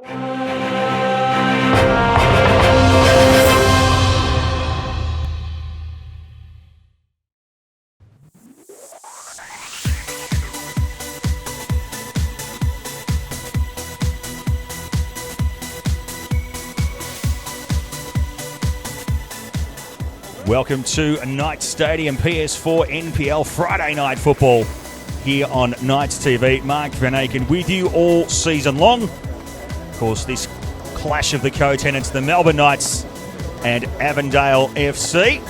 Welcome to Knights Stadium, PS4 NPL Friday night football here on Knights TV. Mark van Aken with you all season long. Of course, this clash of the co-tenants, the Melbourne Knights and Avondale FC.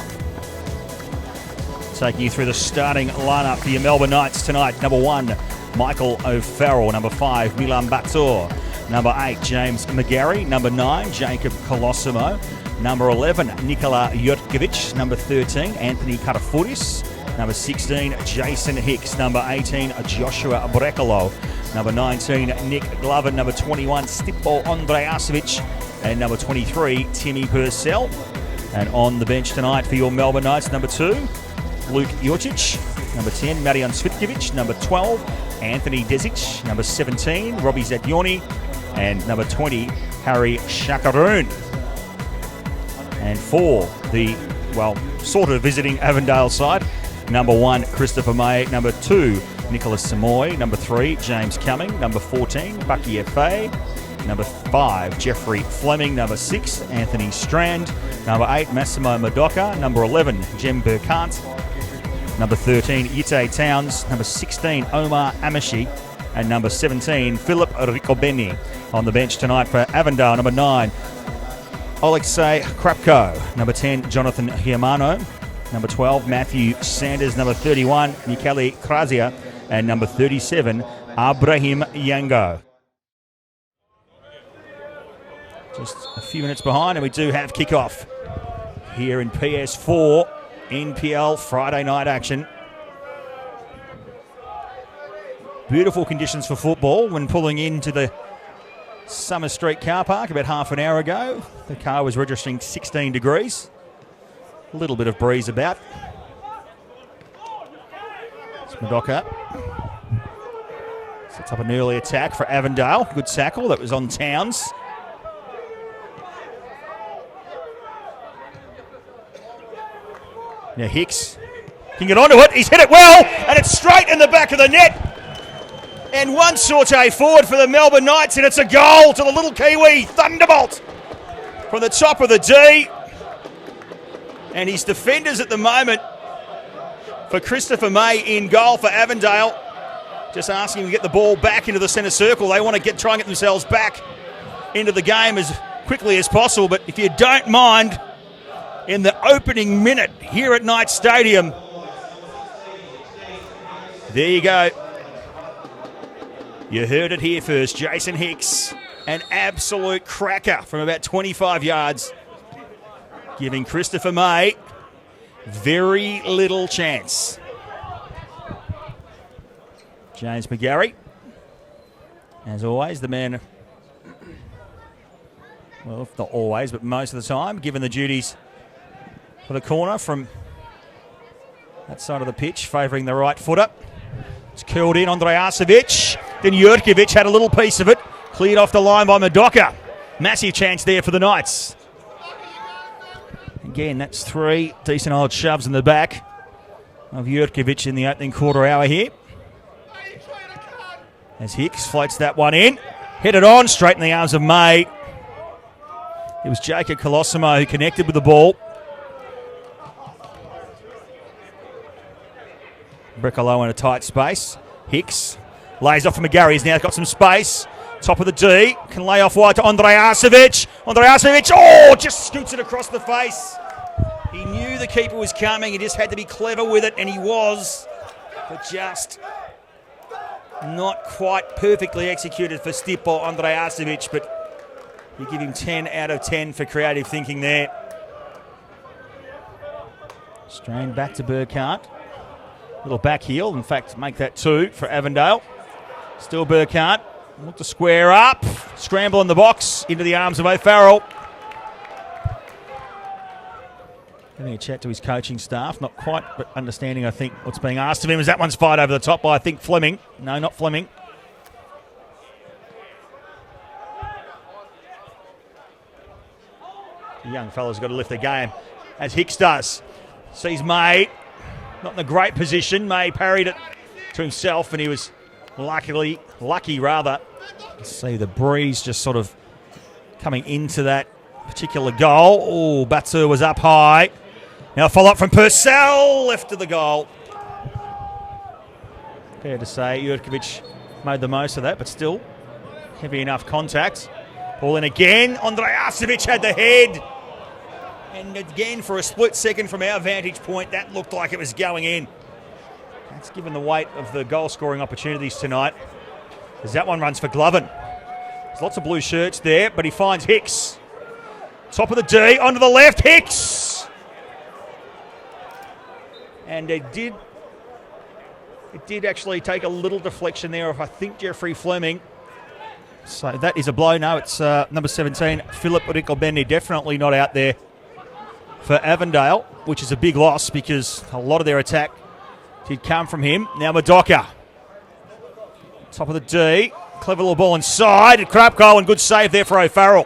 Taking you through the starting lineup for your Melbourne Knights tonight. Number 1, Michael O'Farrell. Number 5, Milan Bator. Number 8, James McGarry. Number 9, Jacob Colosimo. Number 11, Nikola Jutkiewicz. Number 13, Anthony Karafouris. Number 16, Jason Hicks. Number 18, Joshua Brekalo. Number 19, Nick Glover. Number 21, Stipo Andreasevic. And number 23, Timmy Purcell. And on the bench tonight for your Melbourne Knights, number 2, Luke Jurcic. Number 10, Marian Svitkovic. Number 12, Anthony Desic. Number 17, Robbie Zadioni. And number 20, Harry Shakaroon. And for the, sort of visiting Avondale side, number 1, Christopher May. Number 2, Nicholas Samoy. Number 3, James Cumming. Number 14, Bucky F.A. Number 5, Jeffrey Fleming. Number 6, Anthony Strand. Number 8, Massimo Madoka. Number 11, Jem Burkant. Number 13, Yite Towns. Number 16, Omar Amashi. And number 17, Philip Ricobeni. On the bench tonight for Avondale, number 9, Alexei Krapko. Number 10, Jonathan Hiamano. Number 12, Matthew Sanders. Number 31, Mikeli Krazia. And number 37, Abraham Yango. Just a few minutes behind, and we do have kickoff here in PS4 NPL Friday night action. Beautiful conditions for football when pulling into the Summer Street car park about half an hour ago. The car was registering 16 degrees. A little bit of breeze about. It's Madoka. Sets up an early attack for Avondale. Good tackle. That was on Towns. Now Hicks can get onto it. He's hit it well, and it's straight in the back of the net. And one saute forward for the Melbourne Knights, and it's a goal to the little Kiwi. Thunderbolt from the top of the D. And his defenders at the moment for Christopher May in goal for Avondale. Just asking him to get the ball back into the centre circle. They want to try and get themselves back into the game as quickly as possible. But if you don't mind, in the opening minute here at Knights Stadium, there you go. You heard it here first. Jason Hicks, an absolute cracker from about 25 yards, giving Christopher May very little chance. James McGarry, as always, the man, well, not always, but most of the time, given the duties for the corner from that side of the pitch, favouring the right footer. It's curled in, Andreasevic. Then Jurkiewicz had a little piece of it. Cleared off the line by Madoka. Massive chance there for the Knights. Again, that's 3 decent old shoves in the back of Jurkiewicz in the opening quarter hour here. As Hicks floats that one in. Hit it on, straight in the arms of May. It was Jacob Colosimo who connected with the ball. Brekalo in a tight space. Hicks lays off for McGarry. He's now got some space. Top of the D. Can lay off wide to Andreasevic. Andreasevic, just scoots it across the face. He knew the keeper was coming. He just had to be clever with it, and he was. But just not quite perfectly executed for Stipo Andreasevic, but you give him 10 out of 10 for creative thinking there. Strain back to Burkant. Little back heel, in fact, make that 2 for Avondale. Still Burkant. Look to square up. Scramble in the box into the arms of O'Farrell. Having a chat to his coaching staff. Not quite, but understanding, I think, what's being asked of him as that one's fired over the top by, I think, Fleming. No, not Fleming. The young fella's got to lift the game, as Hicks does. Sees May, not in a great position. May parried it to himself, and he was lucky. See the breeze just sort of coming into that particular goal. Oh, Batsu was up high. Now follow up from Purcell, left of the goal. Fair to say, Jurkovic made the most of that, but still heavy enough contact. Ball in again. Andrejasevic had the head. And again, for a split second from our vantage point, that looked like it was going in. That's given the weight of the goal-scoring opportunities tonight, as that one runs for Gloven. There's lots of blue shirts there, but he finds Hicks. Top of the D, onto the left, Hicks! And it did actually take a little deflection there of, I think, Jeffrey Fleming. So that is a blow. No, it's number 17, Philip Ricobendi, definitely not out there for Avondale, which is a big loss because a lot of their attack did come from him. Now Madoka. Top of the D. Clever little ball inside. Crap goal and good save there for O'Farrell.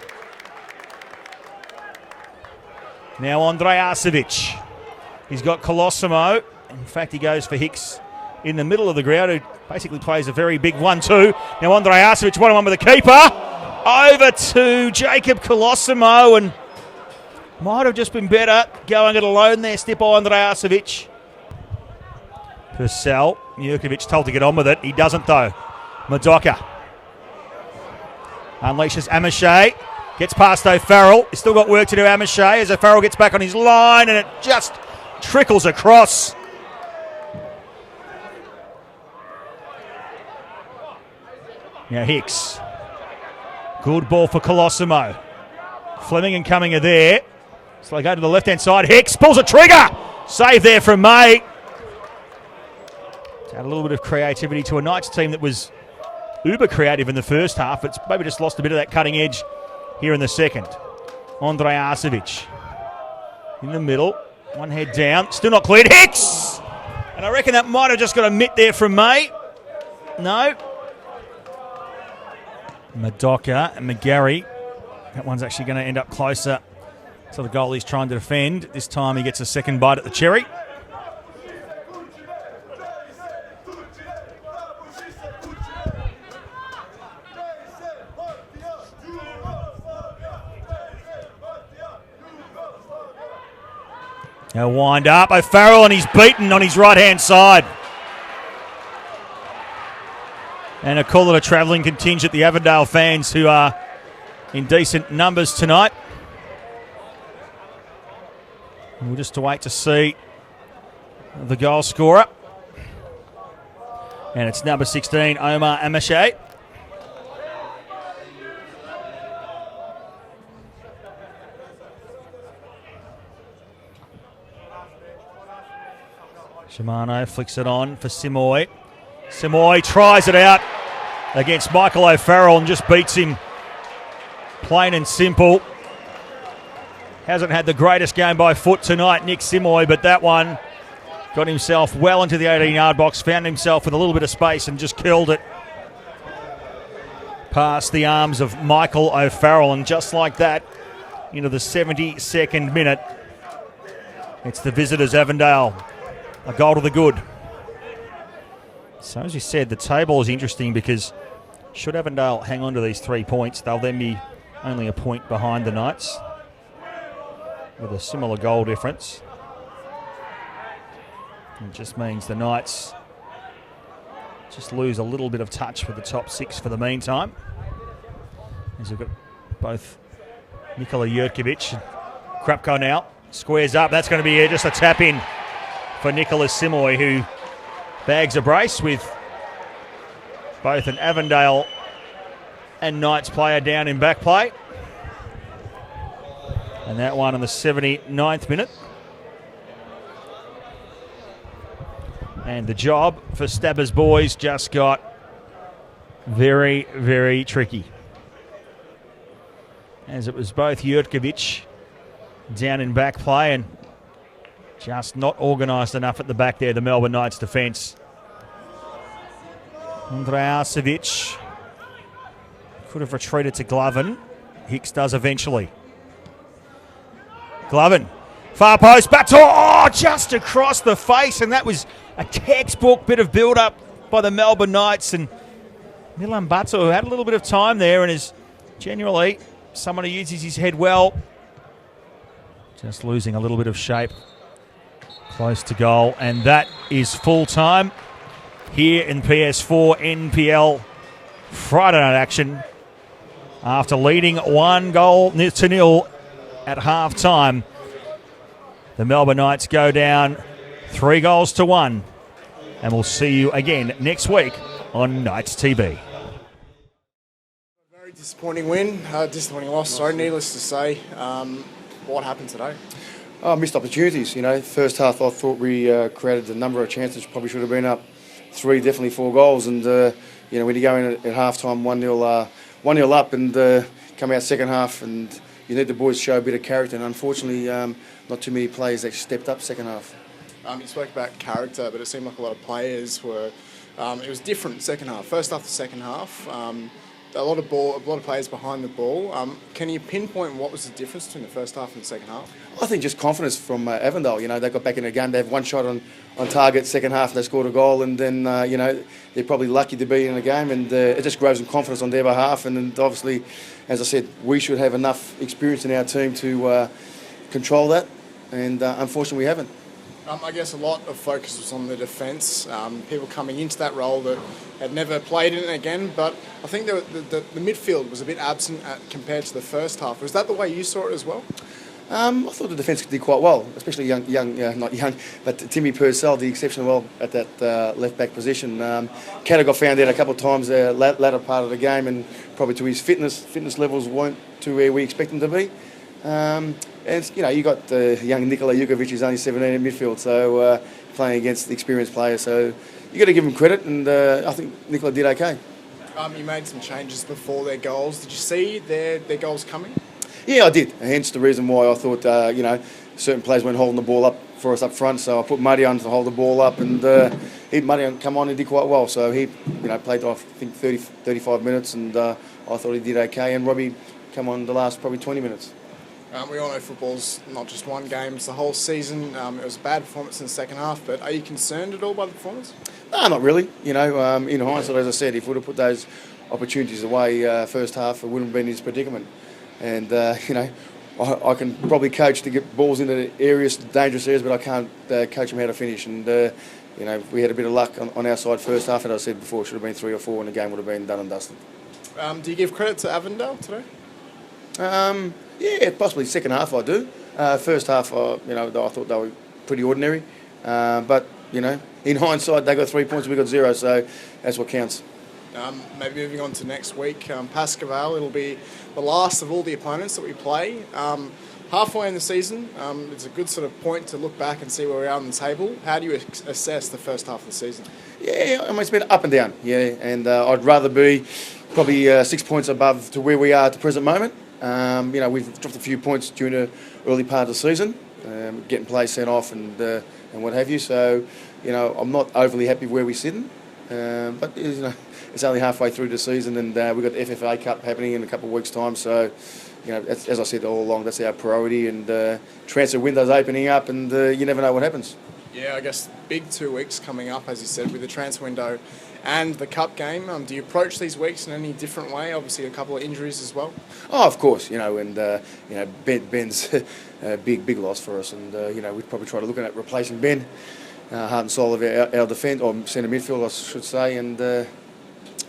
Now Andrejasevic. He's got Colosimo. In fact, he goes for Hicks in the middle of the ground, who basically plays a very big 1-2. Now Andrejasevic, 1-on-1 with the keeper. Over to Jacob Colosimo, and might have just been better going it alone there, Stipo Andrejasevic. Purcell, Jurkovic told to get on with it. He doesn't though. Madoka unleashes Amache. Gets past O'Farrell. He's still got work to do, Amache, as O'Farrell gets back on his line, and it just trickles across. Now Hicks. Good ball for Colosimo. Fleming and Cumming are there. So they go to the left-hand side. Hicks pulls a trigger. Save there from May. Add a little bit of creativity to a Knights team that was uber creative in the first half. It's maybe just lost a bit of that cutting edge here in the second. Andrejasevic in the middle. One head down. Still not cleared. Hicks! And I reckon that might have just got a mitt there from May. No. Madoka and McGarry. That one's actually going to end up closer to the goal he's trying to defend. This time he gets a second bite at the cherry. Now wind up. O'Farrell, and he's beaten on his right-hand side. And a call it a travelling contingent, the Avondale fans, who are in decent numbers tonight. We'll just wait to see the goal scorer. And it's number 16, Omar Amache. Shimano flicks it on for Simoy. Simoy tries it out against Michael O'Farrell and just beats him plain and simple. Hasn't had the greatest game by foot tonight, Nick Simoy, but that one got himself well into the 18-yard box, found himself with a little bit of space and just killed it past the arms of Michael O'Farrell. And just like that, into the 72nd minute, it's the visitors, Avondale. A goal to the good. So as you said, the table is interesting because should Avondale hang on to these 3 points, they'll then be only a point behind the Knights with a similar goal difference. It just means the Knights just lose a little bit of touch with the top 6 for the meantime. As we've got both Nikola Jurkovic and Krapko now. Squares up. That's going to be just a tap in for Nicholas Simoy, who bags a brace with both an Avondale and Knights player down in back play. And that one in the 79th minute. And the job for Stabber's boys just got very, very tricky, as it was both Jurkovic down in back play and just not organised enough at the back there, the Melbourne Knights defence. Andrejasevic could have retreated to Gloven. Hicks does eventually. Glovin, far post, Bator, oh, just across the face, and that was a textbook bit of build-up by the Melbourne Knights, and Milan Bator, who had a little bit of time there and is generally someone who uses his head well, just losing a little bit of shape close to goal, and that is full time here in PS4 NPL Friday night action. After leading 1-0 at half time, the Melbourne Knights go down 3-1, and we'll see you again next week on Knights TV. Very disappointing win, disappointing loss, sorry, needless to say. What happened today? Missed opportunities, First half I thought we created a number of chances, probably should have been up 3, definitely 4 goals. And, when you go in at half-time 1-0 up and come out second half, and you need the boys to show a bit of character. And unfortunately, not too many players actually stepped up second half. You spoke about character, but it seemed like a lot of players were... it was different second half. First half to second half, a lot of players behind the ball. Can you pinpoint what was the difference between the first half and the second half? I think just confidence from Avondale. They got back in the game. They have one shot on target second half. They scored a goal, and then they're probably lucky to be in the game, and it just grows in confidence on their behalf. And then obviously, as I said, we should have enough experience in our team to control that, and unfortunately, we haven't. I guess a lot of focus was on the defence, people coming into that role that had never played in it again, but I think the midfield was a bit absent compared to the first half. Was that the way you saw it as well? I thought the defence did quite well, especially not young, but Timmy Purcell did exceptionally well at that left-back position. Catter got found out a couple of times the latter part of the game, and probably to his fitness levels weren't to where we expect them to be. And you got young Nikola Jukovic, who's only 17 in midfield, so playing against the experienced players. So you got to give him credit, and I think Nikola did okay. You made some changes before their goals. Did you see their goals coming? Yeah, I did. Hence the reason why I thought certain players weren't holding the ball up for us up front. So I put Muddy on to hold the ball up, and Muddy come on and did quite well. So he played I think 35 minutes, and I thought he did okay. And Robbie come on the last probably 20 minutes. We all know football's not just one game, it's the whole season. It was a bad performance in the second half, but are you concerned at all by the performance? No, not really. In hindsight, as I said, if we would have put those opportunities away first half, it wouldn't have been in this predicament. And, I can probably coach to get balls into dangerous areas, but I can't coach them how to finish. And, we had a bit of luck on our side first half, and as I said before, it should have been 3 or 4 and the game would have been done and dusted. Do you give credit to Avondale today? Yeah, possibly second half I do. First half, I thought they were pretty ordinary. But, in hindsight, they got 3 points, we got 0, so that's what counts. Maybe moving on to next week, Pascoe, it'll be the last of all the opponents that we play. Halfway in the season, it's a good sort of point to look back and see where we are on the table. How do you assess the first half of the season? Yeah, it's been up and down, and I'd rather be probably 6 points above to where we are at the present moment. We've dropped a few points during the early part of the season, getting players sent off and what have you. So, I'm not overly happy where we're sitting, but it's only halfway through the season, and we've got the FFA Cup happening in a couple of weeks' time. So, as I said all along, that's our priority, and transfer windows opening up, and you never know what happens. Yeah, I guess big 2 weeks coming up, as you said, with the transfer window and the cup game. Do you approach these weeks in any different way? Obviously, a couple of injuries as well. Oh, of course, and Ben's a big loss for us, and we'd probably try to look at replacing Ben, heart and soul of our defence, or centre midfield, I should say, and we're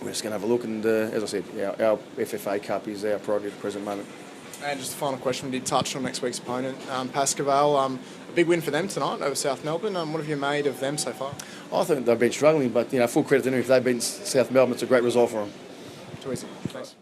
just going to have a look. And as I said, our FFA Cup is our priority at the present moment. And just a final question, we did touch on next week's opponent, Pascoe. A big win for them tonight over South Melbourne. What have you made of them so far? I think they've been struggling, but full credit to them. If they've beaten South Melbourne, it's a great result for them. Too easy. Thanks.